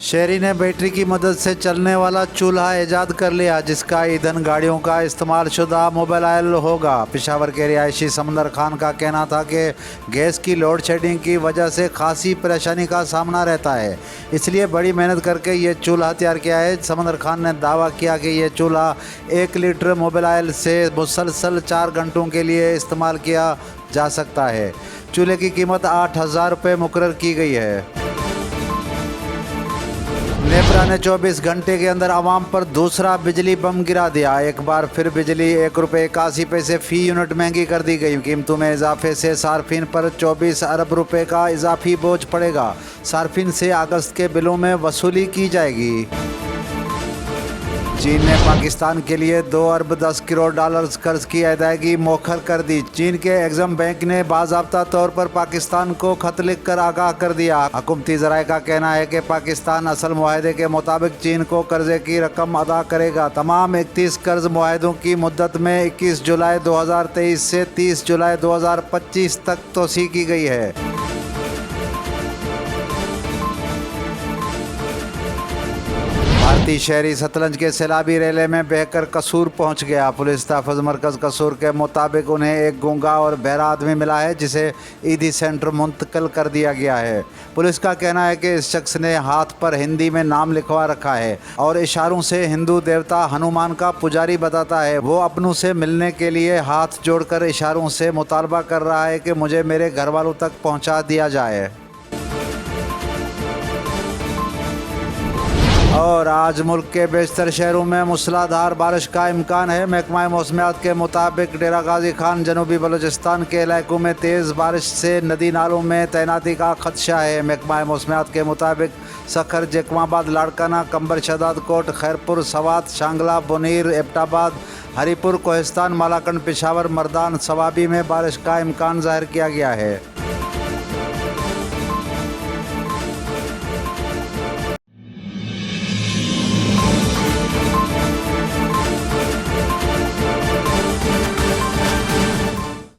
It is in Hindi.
शेरी ने बैटरी की मदद से चलने वाला चूल्हा ईजाद कर लिया, जिसका ईंधन गाड़ियों का इस्तेमाल शुदा मोबाइल होगा। पेशावर के रिहायशी समंदर खान का कहना था कि गैस की लोड शेडिंग की वजह से खासी परेशानी का सामना रहता है, इसलिए बड़ी मेहनत करके ये चूल्हा तैयार किया है। समंदर खान ने दावा किया कि ये चूल्हा 1 लीटर मोबाइल से मुसलसल 4 घंटों के लिए इस्तेमाल किया जा सकता है। चूल्हे की कीमत 8,000 रुपये मुकर्रर की गई है। नेपरा ने 24 घंटे के अंदर आवाम पर दूसरा बिजली बम गिरा दिया। एक बार फिर बिजली 1 रुपये 81 पैसे फ़ी यूनिट महंगी कर दी गई। कीमतों में इजाफे से सार्फिन पर 24 अरब रुपए का इजाफी बोझ पड़ेगा। सार्फिन से अगस्त के बिलों में वसूली की जाएगी। चीन ने पाकिस्तान के लिए 2 अरब 10 करोड़ डॉलर्स कर्ज की अदायगी मौखर कर दी। चीन के एग्जिम बैंक ने बाज़ाब्ता तौर पर पाकिस्तान को खत लिखकर आगाह कर दिया। हुकूमती ज़राए का कहना है कि पाकिस्तान असल मुआहदे के मुताबिक चीन को कर्जे की रकम अदा करेगा। तमाम 31 कर्ज मुआहदों की मुद्दत में 21 जुलाई 2023 से 30 जुलाई 2025 तक तोसी की गई है। भारतीय शहरी सतलज के सैलाबी रेले में बहकर कसूर पहुंच गया। पुलिस तहफ़्फ़ुज़ मरकज़ कसूर के मुताबिक उन्हें एक गूंगा और बहरा आदमी मिला है, जिसे ईदी सेंटर मुंतकिल कर दिया गया है। पुलिस का कहना है कि इस शख्स ने हाथ पर हिंदी में नाम लिखवा रखा है और इशारों से हिंदू देवता हनुमान का पुजारी बताता है। वो अपनों से मिलने के लिए हाथ जोड़कर इशारों से मुतालबा कर रहा है कि मुझे मेरे घर वालों तक पहुँचा दिया जाए। और आज मुल्क के बेशतर शहरों में मूसलाधार बारिश का इम्कान है। महकमा मौसमियात के मुताबिक डेरा गाजी खान जनूबी बलूचिस्तान के इलाकों में तेज़ बारिश से नदी नालों में तैनाती का खदशा है। महकमा मौसमियात के मुताबिक सखर, जकमाबाद, लाड़काना, कंबर, शदाद कोट, खैरपुर, सवात, शांगला, बुनीर, एबटाबाद, हरीपुर, कोहिस्तान, मालाकंड, पेशावर, मर्दान, सवाबी में बारिश का इम्कान ज़ाहिर किया गया है।